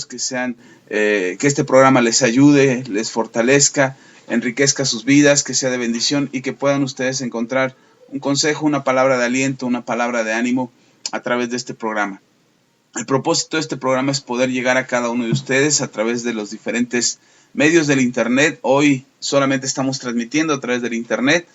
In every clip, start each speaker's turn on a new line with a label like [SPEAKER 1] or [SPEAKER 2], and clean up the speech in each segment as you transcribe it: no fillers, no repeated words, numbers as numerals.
[SPEAKER 1] que este programa les ayude, les fortalezca, enriquezca sus vidas, que sea de bendición y que puedan ustedes encontrar un consejo, una palabra de aliento, una palabra de ánimo a través de este programa. El propósito de este programa es poder llegar a cada uno de ustedes a través de los diferentes medios del internet. Hoy solamente estamos transmitiendo a través del internet,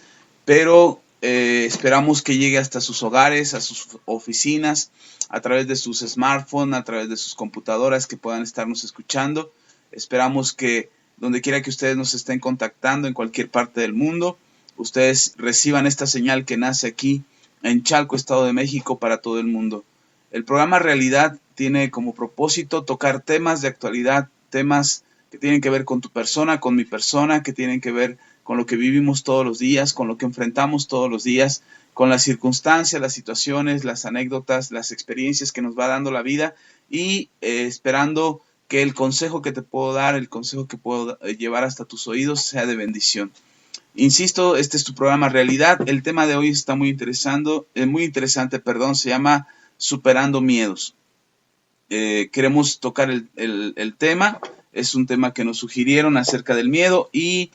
[SPEAKER 1] pero esperamos que llegue hasta sus hogares, a sus oficinas, a través de sus smartphones, a través de sus computadoras, que puedan estarnos escuchando. Esperamos que donde quiera que ustedes nos estén contactando, en cualquier parte del mundo, ustedes reciban esta señal que nace aquí en Chalco, Estado de México, para todo el mundo. El programa Realidad tiene como propósito tocar temas de actualidad, temas que tienen que ver con tu persona, con mi persona, que tienen que ver con lo que vivimos todos los días, con lo que enfrentamos todos los días, con las circunstancias, las situaciones, las anécdotas, las experiencias que nos va dando la vida y esperando que el consejo que te puedo dar, el consejo que puedo llevar hasta tus oídos sea de bendición. Insisto, este es tu programa Realidad. El tema de hoy está muy interesante, se llama Superando Miedos. Queremos tocar el tema, es un tema que nos sugirieron acerca del miedo y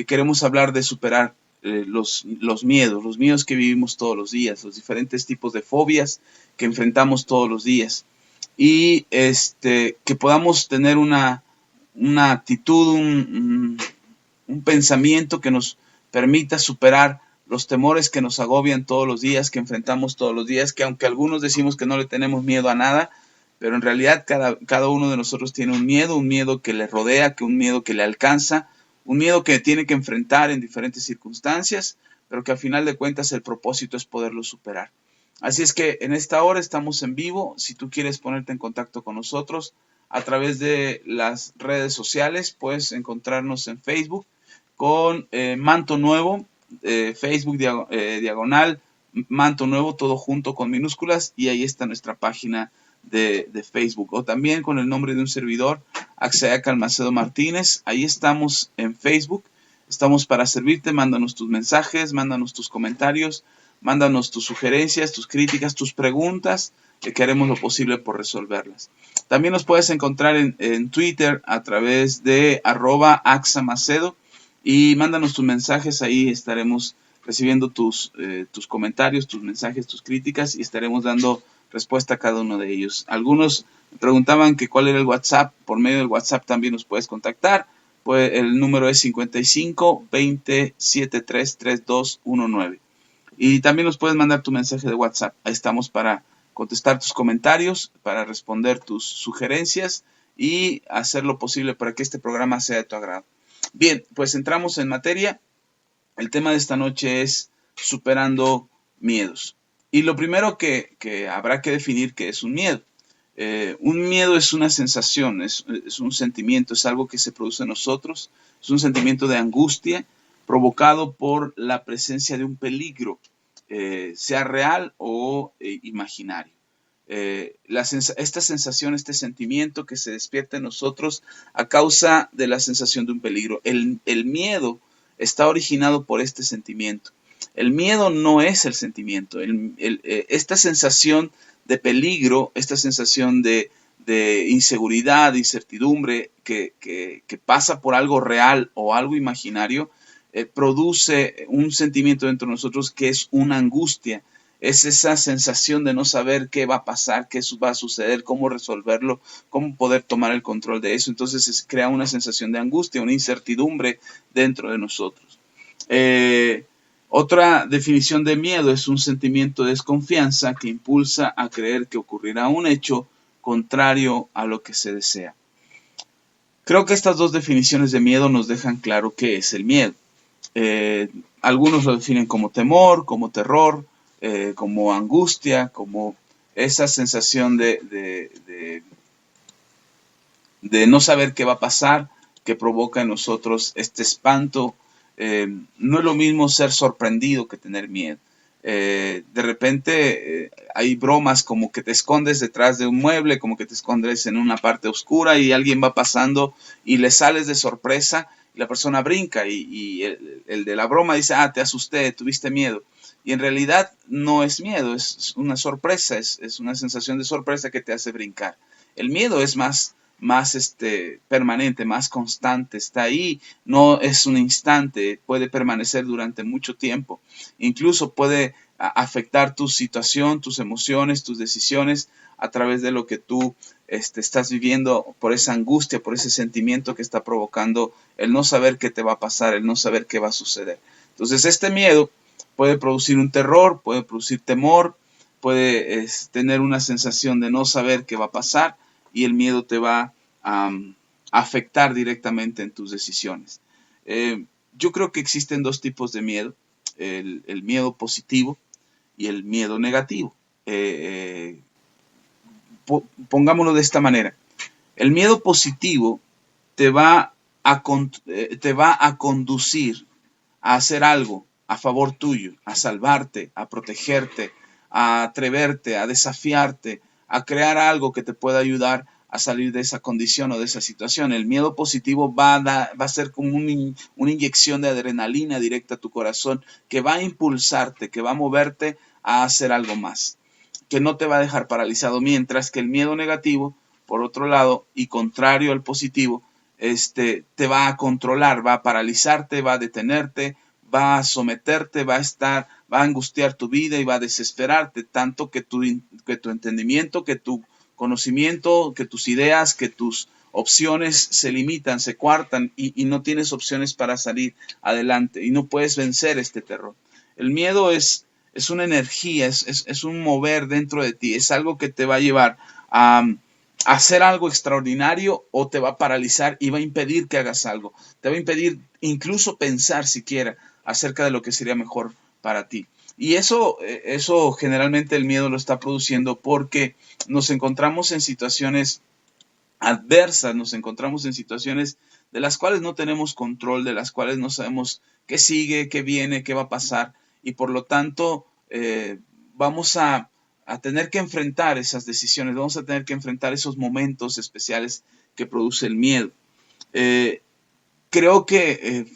[SPEAKER 1] queremos hablar de superar los miedos que vivimos todos los días, los diferentes tipos de fobias que enfrentamos todos los días y que podamos tener una actitud, un pensamiento que nos permita superar los temores que nos agobian todos los días, que enfrentamos todos los días, que aunque algunos decimos que no le tenemos miedo a nada, pero en realidad cada uno de nosotros tiene un miedo que le rodea, un miedo que le alcanza, un miedo que tiene que enfrentar en diferentes circunstancias, pero que al final de cuentas el propósito es poderlo superar. Así es que en esta hora estamos en vivo. Si tú quieres ponerte en contacto con nosotros a través de las redes sociales, puedes encontrarnos en Facebook con Manto Nuevo, Facebook diagonal Manto Nuevo, todo junto con minúsculas, y ahí está nuestra página de Facebook, o también con el nombre de un servidor, Axayac Almacedo Martínez. Ahí estamos en Facebook, estamos para servirte. Mándanos tus mensajes, mándanos tus comentarios, mándanos tus sugerencias, tus críticas, tus preguntas, que haremos lo posible por resolverlas. También nos puedes encontrar en Twitter a través de @axamacedo y mándanos tus mensajes. Ahí estaremos recibiendo tus comentarios, tus mensajes, tus críticas, y estaremos dando respuesta a cada uno de ellos. Algunos me preguntaban que cuál era el WhatsApp. Por medio del WhatsApp también nos puedes contactar. Pues el número es 55 20 73 3219. Y también nos puedes mandar tu mensaje de WhatsApp. Ahí estamos para contestar tus comentarios, para responder tus sugerencias y hacer lo posible para que este programa sea de tu agrado. Bien, pues entramos en materia. El tema de esta noche es superando miedos. Y lo primero que habrá que definir qué es un miedo. Un miedo es una sensación, es un sentimiento, es algo que se produce en nosotros, es un sentimiento de angustia provocado por la presencia de un peligro, sea real o imaginario. Esta sensación, este sentimiento que se despierta en nosotros a causa de la sensación de un peligro. El miedo está originado por este sentimiento. El miedo no es el sentimiento. Esta sensación de peligro, esta sensación de inseguridad, de incertidumbre que pasa por algo real o algo imaginario, produce un sentimiento dentro de nosotros que es una angustia. Es esa sensación de no saber qué va a pasar, qué va a suceder, cómo resolverlo, cómo poder tomar el control de eso. Entonces se crea una sensación de angustia, una incertidumbre dentro de nosotros. Otra definición de miedo es un sentimiento de desconfianza que impulsa a creer que ocurrirá un hecho contrario a lo que se desea. Creo que estas dos definiciones de miedo nos dejan claro qué es el miedo. Algunos lo definen como temor, como terror, como angustia, como esa sensación de no saber qué va a pasar, que provoca en nosotros este espanto. No es lo mismo ser sorprendido que tener miedo. De repente hay bromas como que te escondes detrás de un mueble, como que te escondes en una parte oscura y alguien va pasando y le sales de sorpresa y la persona brinca y el de la broma dice, te asusté, tuviste miedo. Y en realidad no es miedo, es una sorpresa, es una sensación de sorpresa que te hace brincar. El miedo es más más permanente, más constante, está ahí, no es un instante, puede permanecer durante mucho tiempo, incluso puede afectar tu situación, tus emociones, tus decisiones a través de lo que tú estás viviendo, por esa angustia, por ese sentimiento que está provocando el no saber qué te va a pasar, el no saber qué va a suceder. Entonces este miedo puede producir un terror, puede producir temor, puede tener una sensación de no saber qué va a pasar, y el miedo te va a afectar directamente en tus decisiones. Yo creo que existen dos tipos de miedo, el miedo positivo y el miedo negativo. Pongámoslo de esta manera. El miedo positivo te va a conducir a hacer algo a favor tuyo, a salvarte, a protegerte, a atreverte, a desafiarte, a crear algo que te pueda ayudar a salir de esa condición o de esa situación. El miedo positivo va a ser como una inyección de adrenalina directa a tu corazón que va a impulsarte, que va a moverte a hacer algo más, que no te va a dejar paralizado, mientras que el miedo negativo, por otro lado, y contrario al positivo, te va a controlar, va a paralizarte, va a detenerte, va a someterte, va a angustiar tu vida y va a desesperarte, tanto que tu entendimiento, que tu conocimiento, que tus ideas, que tus opciones se limitan, se coartan y no tienes opciones para salir adelante y no puedes vencer este terror. El miedo es una energía, es un mover dentro de ti, es algo que te va a llevar a hacer algo extraordinario o te va a paralizar y va a impedir que hagas algo. Te va a impedir incluso pensar siquiera acerca de lo que sería mejor para ti. Y eso generalmente el miedo lo está produciendo porque nos encontramos en situaciones adversas, nos encontramos en situaciones de las cuales no tenemos control, de las cuales no sabemos qué sigue, qué viene, qué va a pasar, y por lo tanto vamos a tener que enfrentar esas decisiones, vamos a tener que enfrentar esos momentos especiales que produce el miedo. Creo que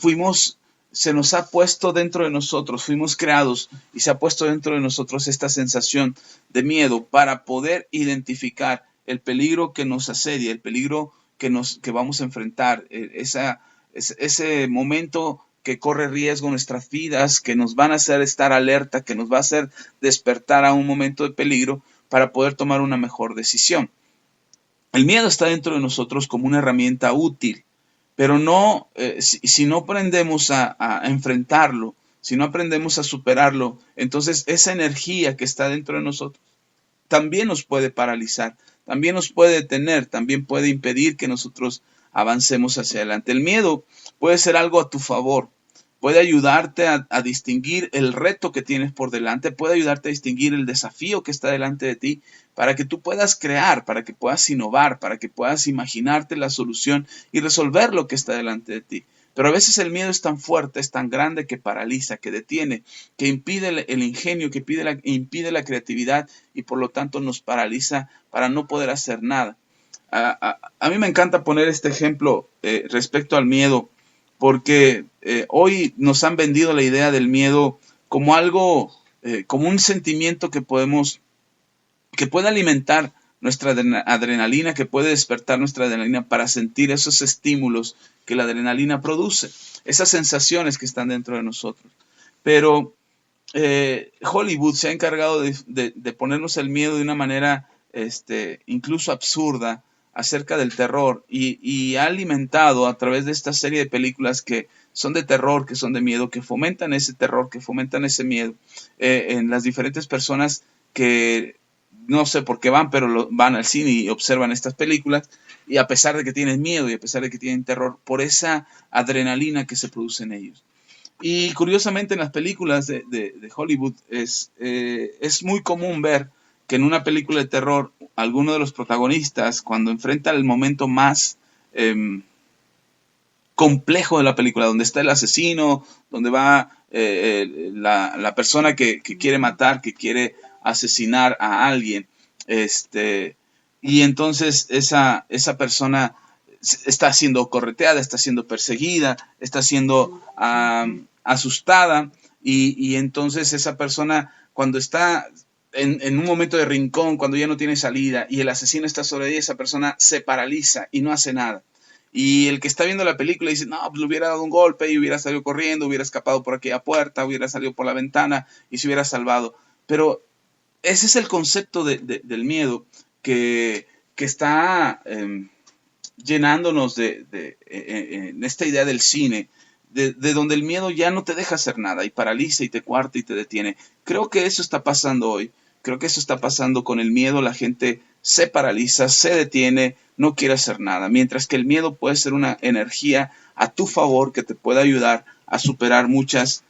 [SPEAKER 1] se nos ha puesto dentro de nosotros, fuimos creados y se ha puesto dentro de nosotros esta sensación de miedo para poder identificar el peligro que nos asedia, el peligro que vamos a enfrentar, ese momento que corre riesgo nuestras vidas, que nos van a hacer estar alerta, que nos va a hacer despertar a un momento de peligro para poder tomar una mejor decisión. El miedo está dentro de nosotros como una herramienta útil, pero no, si no aprendemos a enfrentarlo, si no aprendemos a superarlo, entonces esa energía que está dentro de nosotros también nos puede paralizar, también nos puede detener, también puede impedir que nosotros avancemos hacia adelante. El miedo puede ser algo a tu favor, puede ayudarte a distinguir el reto que tienes por delante, puede ayudarte a distinguir el desafío que está delante de ti para que tú puedas crear, para que puedas innovar, para que puedas imaginarte la solución y resolver lo que está delante de ti. Pero a veces el miedo es tan fuerte, es tan grande que paraliza, que detiene, que impide el ingenio, que impide la creatividad y por lo tanto nos paraliza para no poder hacer nada. A mí me encanta poner este ejemplo respecto al miedo porque hoy nos han vendido la idea del miedo como algo, como un sentimiento que puede alimentar nuestra adrenalina, que puede despertar nuestra adrenalina para sentir esos estímulos que la adrenalina produce, esas sensaciones que están dentro de nosotros. Pero Hollywood se ha encargado de ponernos el miedo de una manera incluso absurda acerca del terror y ha alimentado a través de esta serie de películas que son de terror, que son de miedo, que fomentan ese terror, que fomentan ese miedo en las diferentes personas que no sé por qué van, pero van al cine y observan estas películas y a pesar de que tienen miedo y a pesar de que tienen terror, por esa adrenalina que se produce en ellos. Y curiosamente en las películas de Hollywood es muy común ver que en una película de terror alguno de los protagonistas cuando enfrenta el momento más complejo de la película, donde está el asesino, donde va la persona que quiere matar, que quiere asesinar a alguien, y entonces esa persona está siendo correteada, está siendo perseguida, está siendo asustada y entonces esa persona cuando está en un momento de rincón, cuando ya no tiene salida y el asesino está sobre ella, esa persona se paraliza y no hace nada. Y el que está viendo la película dice, no, pues le hubiera dado un golpe y hubiera salido corriendo, hubiera escapado por aquella puerta, hubiera salido por la ventana y se hubiera salvado. Pero ese es el concepto del miedo que está llenándonos en esta idea del cine, de donde el miedo ya no te deja hacer nada y paraliza y te cuarta y te detiene. Creo que eso está pasando hoy. Creo que eso está pasando con el miedo. La gente se paraliza, se detiene, no quiere hacer nada. Mientras que el miedo puede ser una energía a tu favor que te puede ayudar a superar muchas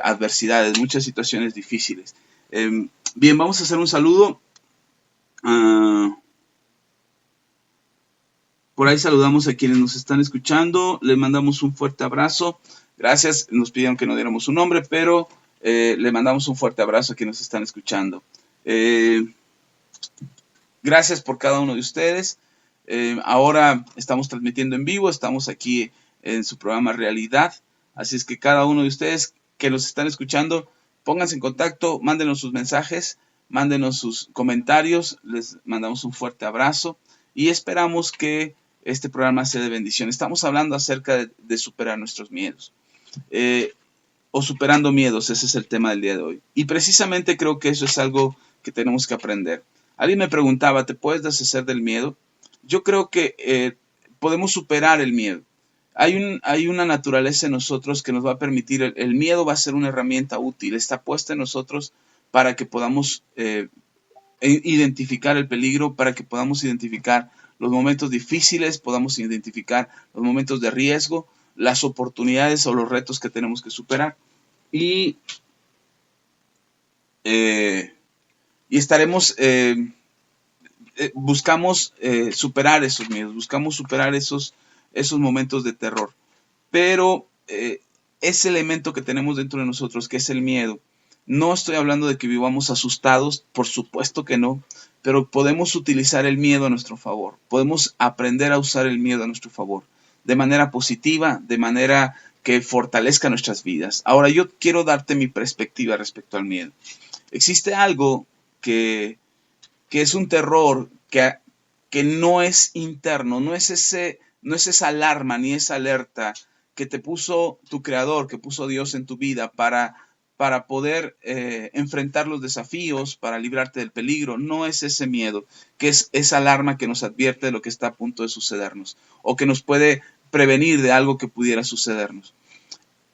[SPEAKER 1] adversidades, muchas situaciones difíciles. Bien, vamos a hacer un saludo. Por ahí saludamos a quienes nos están escuchando, le mandamos un fuerte abrazo. Gracias, nos pidieron que no diéramos su nombre, pero le mandamos un fuerte abrazo a quienes nos están escuchando. Gracias por cada uno de ustedes. Ahora estamos transmitiendo en vivo, estamos aquí en su programa Realidad, así es que cada uno de ustedes que nos están escuchando, pónganse en contacto, mándenos sus mensajes, mándenos sus comentarios, les mandamos un fuerte abrazo y esperamos que este programa sea de bendición. Estamos hablando acerca de superar nuestros miedos. O superando miedos, ese es el tema del día de hoy. Y precisamente creo que eso es algo que tenemos que aprender. Alguien me preguntaba, ¿te puedes deshacer del miedo? Yo creo que podemos superar el miedo. Hay una naturaleza en nosotros que nos va a permitir, el miedo va a ser una herramienta útil, está puesta en nosotros para que podamos identificar el peligro, para que podamos identificar los momentos difíciles, podamos identificar los momentos de riesgo, las oportunidades o los retos que tenemos que superar. Y estaremos, buscamos superar esos miedos, buscamos superar esos momentos de terror. Pero ese elemento que tenemos dentro de nosotros, que es el miedo, no estoy hablando de que vivamos asustados, por supuesto que no, pero podemos utilizar el miedo a nuestro favor, podemos aprender a usar el miedo a nuestro favor, de manera positiva, de manera que fortalezca nuestras vidas. Ahora yo quiero darte mi perspectiva respecto al miedo. Existe algo que es un terror que no es interno, no es esa alarma ni esa alerta que te puso tu creador, que puso Dios en tu vida para poder enfrentar los desafíos, para librarte del peligro. No es ese miedo, que es esa alarma que nos advierte de lo que está a punto de sucedernos o que nos puede prevenir de algo que pudiera sucedernos.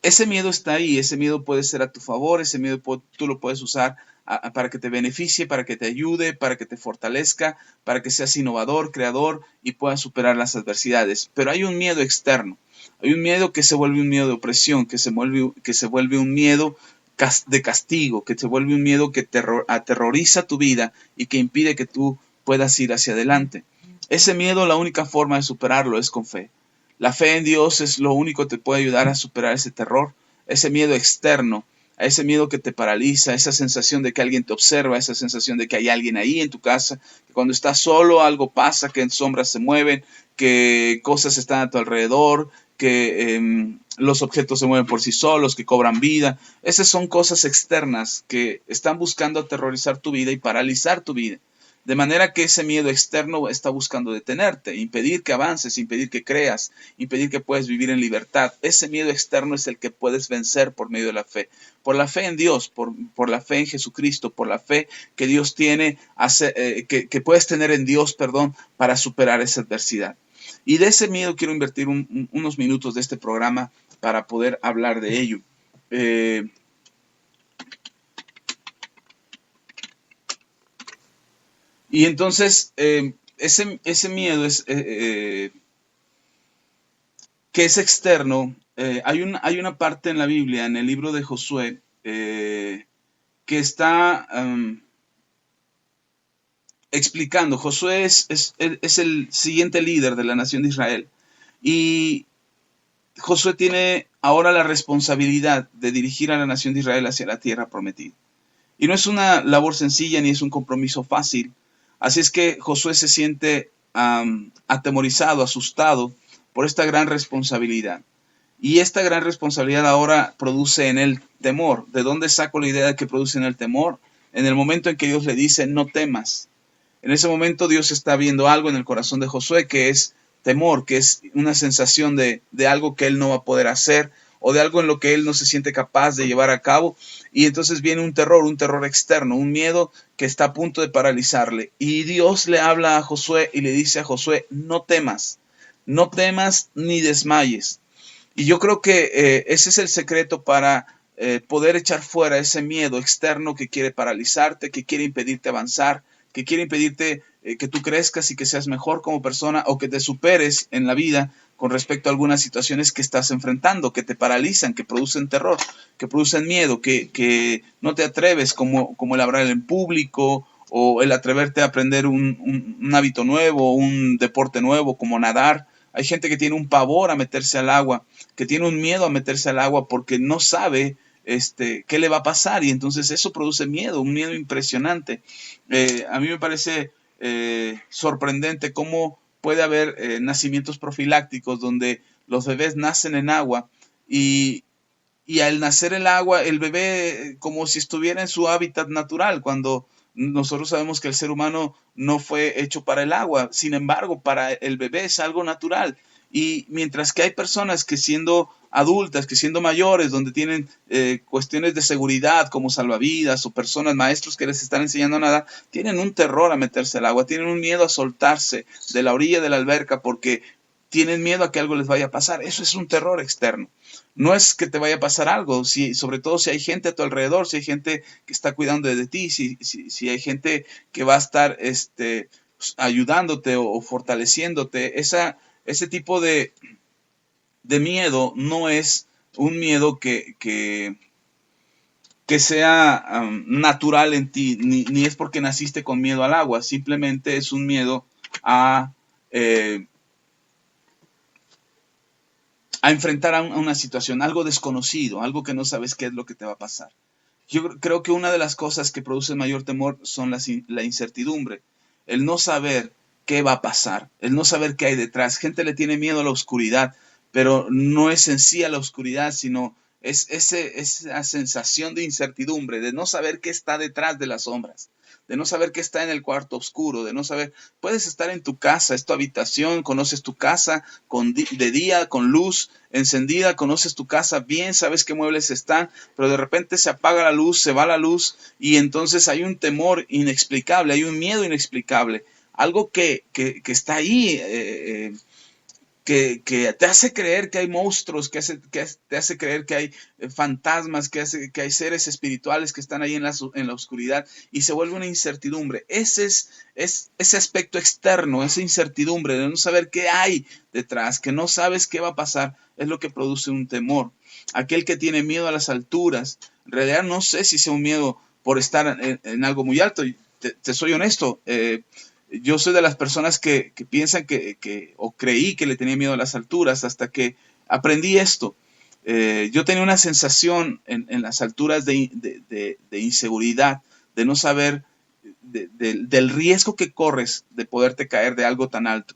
[SPEAKER 1] Ese miedo está ahí, ese miedo puede ser a tu favor, ese miedo tú lo puedes usar para que te beneficie, para que te ayude, para que te fortalezca, para que seas innovador, creador y puedas superar las adversidades. Pero hay un miedo externo, hay un miedo que se vuelve un miedo de opresión, que se vuelve un miedo de castigo, que se vuelve un miedo que aterroriza tu vida y que impide que tú puedas ir hacia adelante. Ese miedo, la única forma de superarlo es con fe. La fe en Dios es lo único que te puede ayudar a superar ese terror, ese miedo externo, a ese miedo que te paraliza, esa sensación de que alguien te observa, esa sensación de que hay alguien ahí en tu casa, que cuando estás solo algo pasa, que en sombras se mueven, que cosas están a tu alrededor, que los objetos se mueven por sí solos, que cobran vida. Esas son cosas externas que están buscando aterrorizar tu vida y paralizar tu vida. De manera que ese miedo externo está buscando detenerte, impedir que avances, impedir que creas, impedir que puedas vivir en libertad. Ese miedo externo es el que puedes vencer por medio de la fe. Por la fe en Dios, por la fe en Jesucristo, por la fe que Dios tiene, que puedes tener en Dios, para superar esa adversidad. Y de ese miedo quiero invertir unos minutos de este programa para poder hablar de ello. Y entonces, ese miedo que es externo. Hay una parte en la Biblia, en el libro de Josué, que está explicando. Josué es el siguiente líder de la nación de Israel. Y Josué tiene ahora la responsabilidad de dirigir a la nación de Israel hacia la tierra prometida. Y no es una labor sencilla ni es un compromiso fácil. Así es que Josué se siente atemorizado, asustado por esta gran responsabilidad. Y esta gran responsabilidad ahora produce en él temor. ¿De dónde saco la idea de que produce en él temor? en el momento en que Dios le dice, no temas. En ese momento Dios está viendo algo en el corazón de Josué que es temor, que es una sensación de algo que él no va a poder hacer o de algo en lo que él no se siente capaz de llevar a cabo. Y entonces viene un terror externo, un miedo que está a punto de paralizarle. Y Dios le habla a Josué y le dice a Josué, no temas ni desmayes. Y yo creo que ese es el secreto para poder echar fuera ese miedo externo que quiere paralizarte, que quiere impedirte avanzar, que quiere impedirte que tú crezcas y que seas mejor como persona o que te superes en la vida con respecto a algunas situaciones que estás enfrentando, que te paralizan, que producen terror, que producen miedo, que no te atreves como el hablar en público o el atreverte a aprender un hábito nuevo, un deporte nuevo como nadar. Hay gente que tiene un pavor a meterse al agua, que tiene un miedo a meterse al agua porque no sabe qué le va a pasar y entonces eso produce miedo, un miedo impresionante. A mí me parece sorprendente cómo puede haber nacimientos profilácticos donde los bebés nacen en agua y al nacer el agua, el bebé como si estuviera en su hábitat natural, cuando nosotros sabemos que el ser humano no fue hecho para el agua, sin embargo, para el bebé es algo natural. Y mientras que hay personas que siendo adultas, que siendo mayores, donde tienen cuestiones de seguridad como salvavidas o personas, maestros que les están enseñando nada, tienen un terror a meterse al agua, tienen un miedo a soltarse de la orilla de la alberca porque tienen miedo a que algo les vaya a pasar. Eso es un terror externo. No es que te vaya a pasar algo, sobre todo si hay gente a tu alrededor, si hay gente que está cuidando de ti, si hay gente que va a estar ayudándote o fortaleciéndote. Ese tipo de miedo no es un miedo que sea natural en ti, ni es porque naciste con miedo al agua, simplemente es un miedo a enfrentar a una situación, algo desconocido, algo que no sabes qué es lo que te va a pasar. Yo creo que una de las cosas que produce mayor temor son la incertidumbre, el no saber qué va a pasar, el no saber qué hay detrás. Gente le tiene miedo a la oscuridad, pero no es en sí a la oscuridad, sino es esa sensación de incertidumbre, de no saber qué está detrás de las sombras, de no saber qué está en el cuarto oscuro, de no saber, puedes estar en tu casa, es tu habitación, conoces tu casa de día, con luz encendida, conoces tu casa bien, sabes qué muebles están, pero de repente se apaga la luz, se va la luz y entonces hay un temor inexplicable, hay un miedo inexplicable, algo que está ahí, que te hace creer que hay monstruos, que te hace creer que hay fantasmas, que hay seres espirituales que están ahí en la oscuridad y se vuelve una incertidumbre. Ese aspecto externo, esa incertidumbre de no saber qué hay detrás, que no sabes qué va a pasar, es lo que produce un temor. Aquel que tiene miedo a las alturas, en realidad no sé si sea un miedo por estar en algo muy alto. Te soy honesto, yo soy de las personas que piensan o creí que le tenía miedo a las alturas hasta que aprendí esto. Yo tenía una sensación en las alturas de inseguridad, de no saber del riesgo que corres de poderte caer de algo tan alto.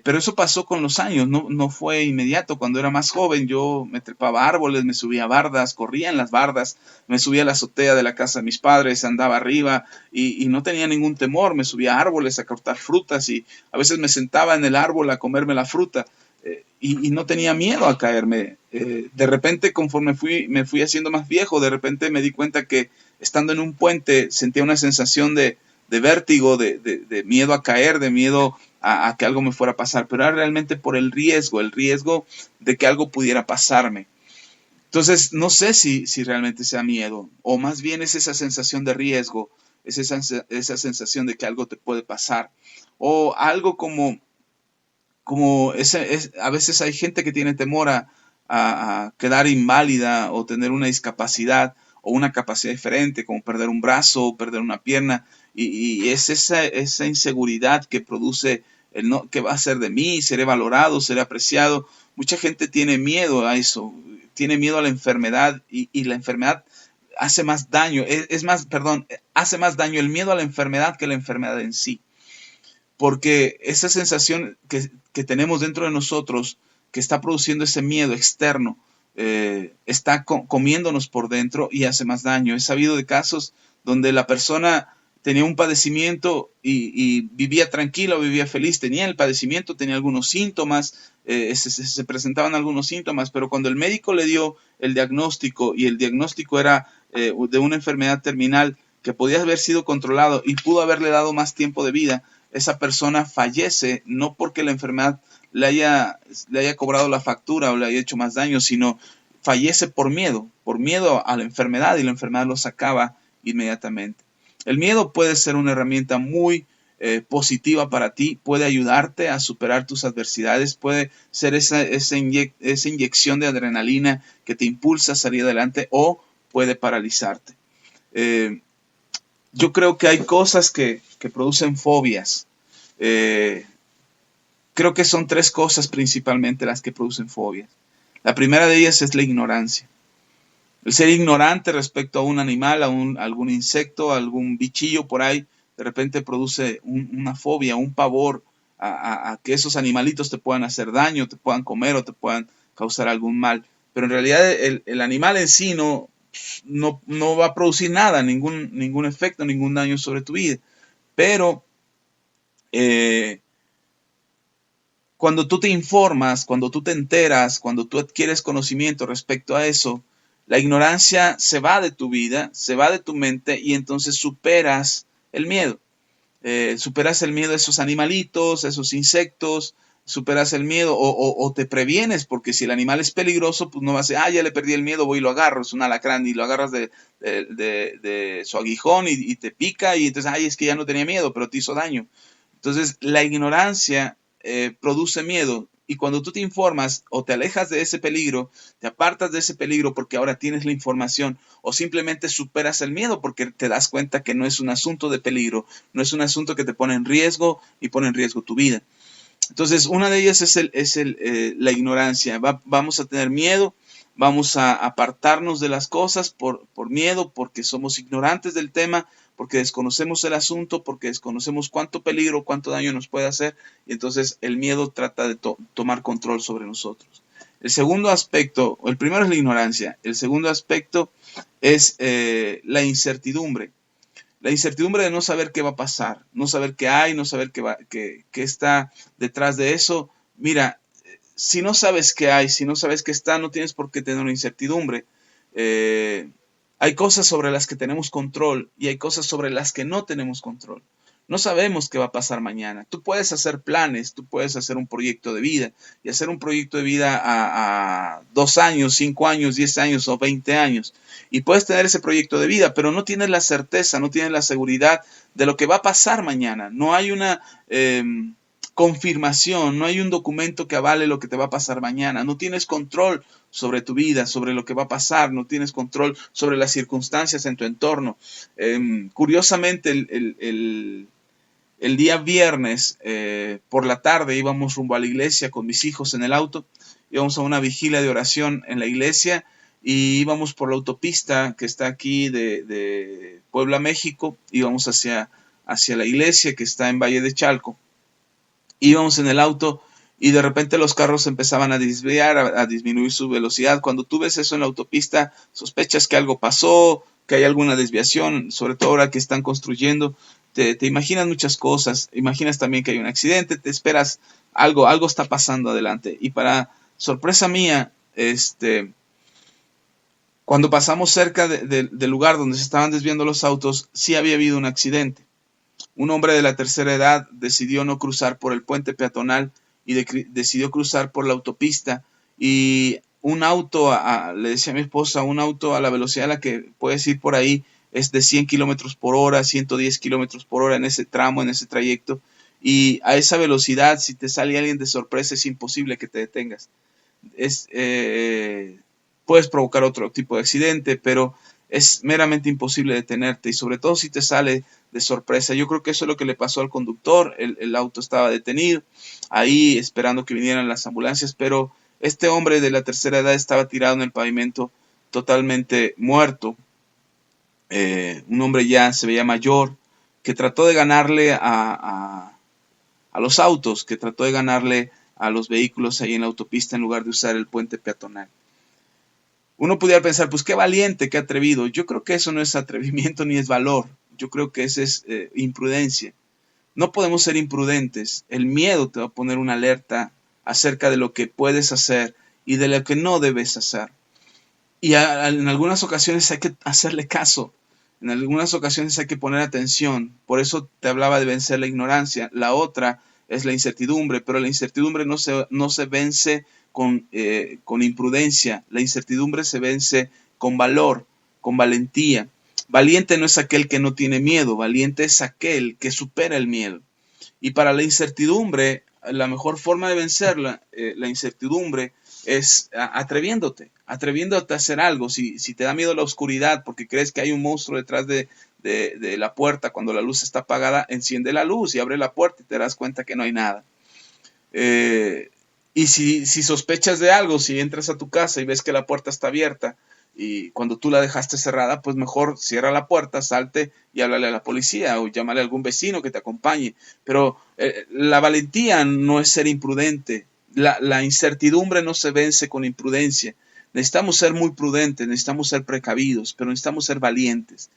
[SPEAKER 1] Pero eso pasó con los años, no fue inmediato. Cuando era más joven yo me trepaba a árboles, me subía a bardas, corría en las bardas, me subía a la azotea de la casa de mis padres, andaba arriba y no tenía ningún temor, me subía a árboles a cortar frutas y a veces me sentaba en el árbol a comerme la fruta y no tenía miedo a caerme. De repente conforme me fui haciendo más viejo, de repente me di cuenta que estando en un puente sentía una sensación de vértigo, de miedo a caer, de miedo a que algo me fuera a pasar, pero era realmente por el riesgo de que algo pudiera pasarme. Entonces, no sé si realmente sea miedo, o más bien es esa sensación de riesgo, es esa sensación de que algo te puede pasar, o algo como a veces hay gente que tiene temor a quedar inválida o tener una discapacidad o una capacidad diferente, como perder un brazo o perder una pierna, y es esa inseguridad que produce el no, ¿qué va a ser de mí? ¿Seré valorado? ¿Seré apreciado? Mucha gente tiene miedo a eso, tiene miedo a la enfermedad y la enfermedad hace más daño, hace más daño el miedo a la enfermedad que la enfermedad en sí. Porque esa sensación que tenemos dentro de nosotros, que está produciendo ese miedo externo, está comiéndonos por dentro y hace más daño. He sabido de casos donde la persona tenía un padecimiento y vivía tranquilo, vivía feliz, tenía el padecimiento, tenía algunos síntomas, se presentaban algunos síntomas, pero cuando el médico le dio el diagnóstico y el diagnóstico era de una enfermedad terminal que podía haber sido controlado y pudo haberle dado más tiempo de vida, esa persona fallece no porque la enfermedad le haya cobrado la factura o le haya hecho más daño, sino fallece por miedo a la enfermedad, y la enfermedad lo sacaba inmediatamente. El miedo puede ser una herramienta muy positiva para ti, puede ayudarte a superar tus adversidades, puede ser esa inyección de adrenalina que te impulsa a salir adelante, o puede paralizarte. Yo creo que hay cosas que producen fobias. Creo que son 3 cosas principalmente las que producen fobias. La primera de ellas es la ignorancia. El ser ignorante respecto a un animal, a algún insecto, a algún bichillo por ahí, de repente produce una fobia, un pavor a que esos animalitos te puedan hacer daño, te puedan comer o te puedan causar algún mal. Pero en realidad el animal en sí no va a producir nada, ningún efecto, ningún daño sobre tu vida. Pero cuando tú te informas, cuando tú te enteras, cuando tú adquieres conocimiento respecto a eso, la ignorancia se va de tu vida, se va de tu mente, y entonces superas el miedo. Superas el miedo a esos animalitos, a esos insectos, superas el miedo o te previenes, porque si el animal es peligroso, pues no vas a decir, ya le perdí el miedo, voy y lo agarro, es un alacrán, y lo agarras de su aguijón y te pica, y entonces, es que ya no tenía miedo, pero te hizo daño. Entonces, la ignorancia produce miedo. Y cuando tú te informas o te alejas de ese peligro, te apartas de ese peligro porque ahora tienes la información, o simplemente superas el miedo porque te das cuenta que no es un asunto de peligro, no es un asunto que te pone en riesgo y pone en riesgo tu vida. Entonces, una de ellas es la ignorancia. Vamos a tener miedo, vamos a apartarnos de las cosas por miedo, porque somos ignorantes del tema, porque desconocemos el asunto, porque desconocemos cuánto peligro, cuánto daño nos puede hacer, y entonces el miedo trata de tomar control sobre nosotros. El segundo aspecto, el primero es la ignorancia, el segundo aspecto es la incertidumbre. La incertidumbre de no saber qué va a pasar, no saber qué hay, no saber qué está detrás de eso. Mira, si no sabes qué hay, si no sabes qué está, no tienes por qué tener una incertidumbre. Hay cosas sobre las que tenemos control y hay cosas sobre las que no tenemos control. No sabemos qué va a pasar mañana. Tú puedes hacer planes, tú puedes hacer un proyecto de vida, y hacer un proyecto de vida a 2 años, 5 años, 10 años o 20 años. Y puedes tener ese proyecto de vida, pero no tienes la certeza, no tienes la seguridad de lo que va a pasar mañana. No hay una confirmación, no hay un documento que avale lo que te va a pasar mañana. No tienes control sobre tu vida, sobre lo que va a pasar, no tienes control sobre las circunstancias en tu entorno. Curiosamente, el día viernes por la tarde íbamos rumbo a la iglesia con mis hijos en el auto, íbamos a una vigilia de oración en la iglesia, y íbamos por la autopista que está aquí de Puebla, México, íbamos hacia la iglesia que está en Valle de Chalco. Íbamos en el auto y de repente los carros empezaban a desviar, a disminuir su velocidad. Cuando tú ves eso en la autopista, sospechas que algo pasó, que hay alguna desviación, sobre todo ahora que están construyendo. Te imaginas muchas cosas, imaginas también que hay un accidente, te esperas algo está pasando adelante. Y para sorpresa mía, cuando pasamos cerca del lugar donde se estaban desviando los autos, sí había habido un accidente. Un hombre de la tercera edad decidió no cruzar por el puente peatonal y decidió cruzar por la autopista, y un auto, le decía a mi esposa, un auto a la velocidad a la que puedes ir por ahí es de 100 kilómetros por hora, 110 kilómetros por hora en ese tramo, en ese trayecto, y a esa velocidad, si te sale alguien de sorpresa, es imposible que te detengas. Puedes provocar otro tipo de accidente, pero es meramente imposible detenerte, y sobre todo si te sale de sorpresa. Yo creo que eso es lo que le pasó al conductor. El auto estaba detenido ahí esperando que vinieran las ambulancias, pero este hombre de la tercera edad estaba tirado en el pavimento totalmente muerto. Un hombre ya se veía mayor, que trató de ganarle a los autos, que trató de ganarle a los vehículos ahí en la autopista en lugar de usar el puente peatonal. Uno pudiera pensar, pues qué valiente, qué atrevido. Yo creo que eso no es atrevimiento ni es valor. Yo creo que eso es imprudencia. No podemos ser imprudentes. El miedo te va a poner una alerta acerca de lo que puedes hacer y de lo que no debes hacer. Y en algunas ocasiones hay que hacerle caso. En algunas ocasiones hay que poner atención. Por eso te hablaba de vencer la ignorancia. La otra es la incertidumbre, pero la incertidumbre no se vence con imprudencia. La incertidumbre se vence con valor, con valentía. Valiente no es aquel que no tiene miedo, valiente es aquel que supera el miedo. Y para la incertidumbre, la mejor forma de vencerla, la incertidumbre, es atreviéndote a hacer algo. Si te da miedo la oscuridad porque crees que hay un monstruo detrás de la puerta cuando la luz está apagada, enciende la luz y abre la puerta y te das cuenta que no hay nada. Y si sospechas de algo, si entras a tu casa y ves que la puerta está abierta y cuando tú la dejaste cerrada, pues mejor cierra la puerta, salte y háblale a la policía o llámale a algún vecino que te acompañe. Pero la valentía no es ser imprudente. La incertidumbre no se vence con imprudencia. Necesitamos ser muy prudentes, necesitamos ser precavidos, pero necesitamos ser valientes.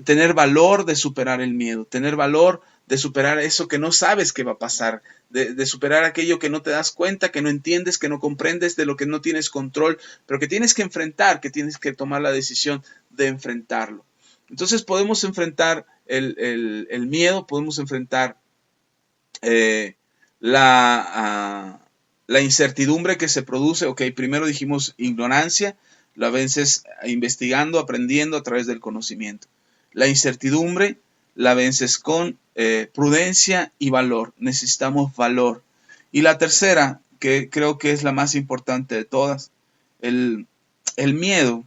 [SPEAKER 1] Tener valor de superar el miedo, tener valor de superar eso que no sabes que va a pasar, de superar aquello que no te das cuenta, que no entiendes, que no comprendes, de lo que no tienes control, pero que tienes que enfrentar, que tienes que tomar la decisión de enfrentarlo. Entonces podemos enfrentar el miedo, podemos enfrentar la incertidumbre que se produce. Ok, primero dijimos ignorancia, la vences investigando, aprendiendo a través del conocimiento. La incertidumbre la vences con prudencia y valor. Necesitamos valor. Y la tercera, que creo que es la más importante de todas, el miedo.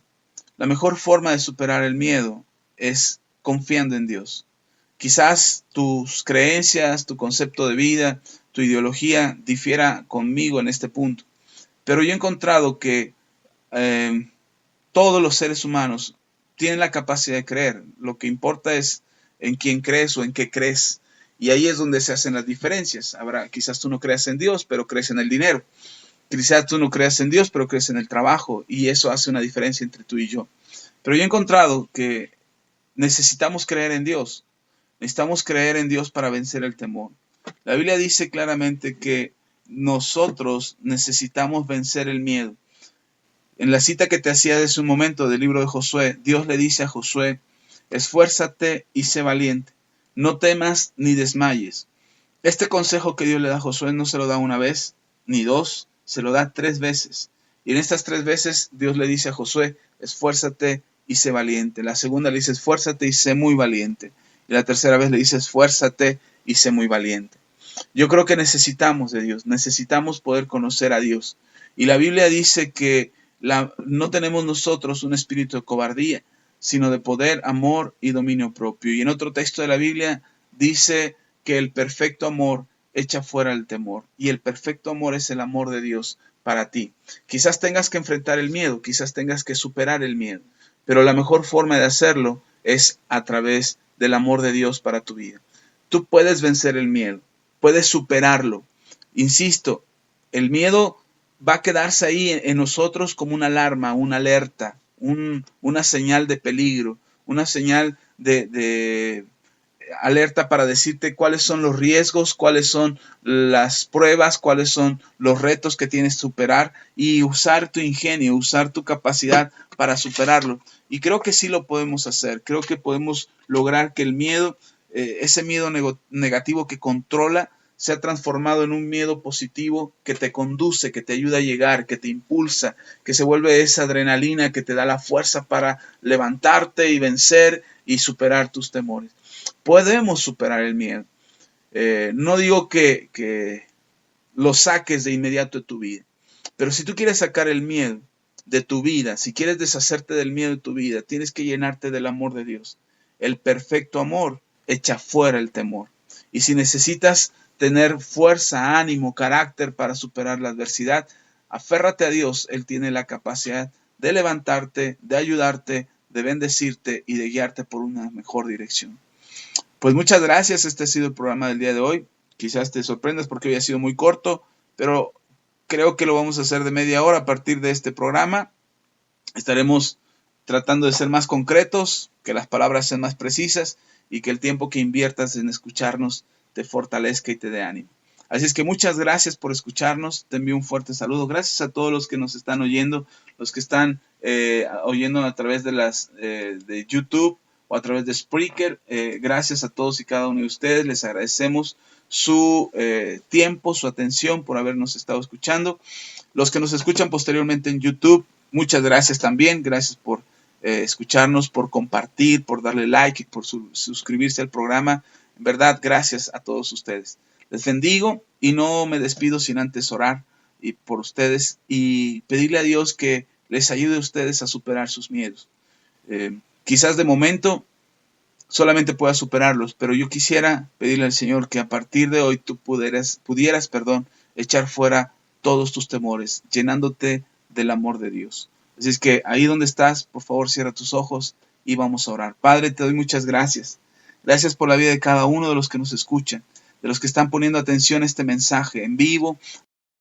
[SPEAKER 1] La mejor forma de superar el miedo es confiando en Dios. Quizás tus creencias, tu concepto de vida, tu ideología difiera conmigo en este punto, pero yo he encontrado que todos los seres humanos tienen la capacidad de creer. Lo que importa es en quién crees o en qué crees. Y ahí es donde se hacen las diferencias. Quizás tú no creas en Dios, pero crees en el dinero. Quizás tú no creas en Dios, pero crees en el trabajo. Y eso hace una diferencia entre tú y yo. Pero yo he encontrado que necesitamos creer en Dios. Necesitamos creer en Dios para vencer el temor. La Biblia dice claramente que nosotros necesitamos vencer el miedo. En la cita que te hacía de un momento del libro de Josué, Dios le dice a Josué, esfuérzate y sé valiente, no temas ni desmayes. Este consejo que Dios le da a Josué no se lo da una vez ni dos, se lo da 3 veces. Y en estas 3 veces Dios le dice a Josué, esfuérzate y sé valiente. La segunda le dice, esfuérzate y sé muy valiente. Y la tercera vez le dice, esfuérzate y sé muy valiente. Yo creo que necesitamos de Dios, necesitamos poder conocer a Dios. Y la Biblia dice que no tenemos nosotros un espíritu de cobardía, sino de poder, amor y dominio propio. Y en otro texto de la Biblia dice que el perfecto amor echa fuera el temor. Y el perfecto amor es el amor de Dios para ti. Quizás tengas que enfrentar el miedo, quizás tengas que superar el miedo, pero la mejor forma de hacerlo es a través del amor de Dios para tu vida. Tú puedes vencer el miedo, puedes superarlo. Insisto, el miedo va a quedarse ahí en nosotros como una alarma, una alerta, una señal de peligro, una señal de alerta para decirte cuáles son los riesgos, cuáles son las pruebas, cuáles son los retos que tienes que superar y usar tu ingenio, usar tu capacidad para superarlo. Y creo que sí lo podemos hacer, creo que podemos lograr que el miedo, ese miedo negativo que controla, sea transformado en un miedo positivo que te conduce, que te ayuda a llegar, que te impulsa, que se vuelve esa adrenalina que te da la fuerza para levantarte y vencer y superar tus temores. Podemos superar el miedo. No digo que lo saques de inmediato de tu vida, pero si tú quieres sacar el miedo de tu vida, si quieres deshacerte del miedo de tu vida, tienes que llenarte del amor de Dios. El perfecto amor echa fuera el temor. Y si necesitas tener fuerza, ánimo, carácter para superar la adversidad, aférrate a Dios. Él tiene la capacidad de levantarte, de ayudarte, de bendecirte y de guiarte por una mejor dirección. Pues muchas gracias, este ha sido el programa del día de hoy. Quizás te sorprendas porque hoy ha sido muy corto, pero creo que lo vamos a hacer de media hora a partir de este programa. Estaremos tratando de ser más concretos, que las palabras sean más precisas y que el tiempo que inviertas en escucharnos te fortalezca y te dé ánimo. Así es que muchas gracias por escucharnos. Te envío un fuerte saludo. Gracias a todos los que nos están oyendo, los que están oyendo a través de YouTube o a través de Spreaker. Gracias a todos y cada uno de ustedes. Les agradecemos su tiempo, su atención por habernos estado escuchando. Los que nos escuchan posteriormente en YouTube, muchas gracias también. Gracias por escucharnos, por compartir, por darle like y por suscribirse al programa. En verdad, gracias a todos ustedes. Les bendigo y no me despido sin antes orar por ustedes y pedirle a Dios que les ayude a ustedes a superar sus miedos. Quizás de momento solamente puedas superarlos, pero yo quisiera pedirle al Señor que a partir de hoy tú pudieras, echar fuera todos tus temores, llenándote del amor de Dios. Así es que ahí donde estás, por favor, cierra tus ojos y vamos a orar. Padre, te doy muchas gracias. Gracias por la vida de cada uno de los que nos escuchan, de los que están poniendo atención a este mensaje en vivo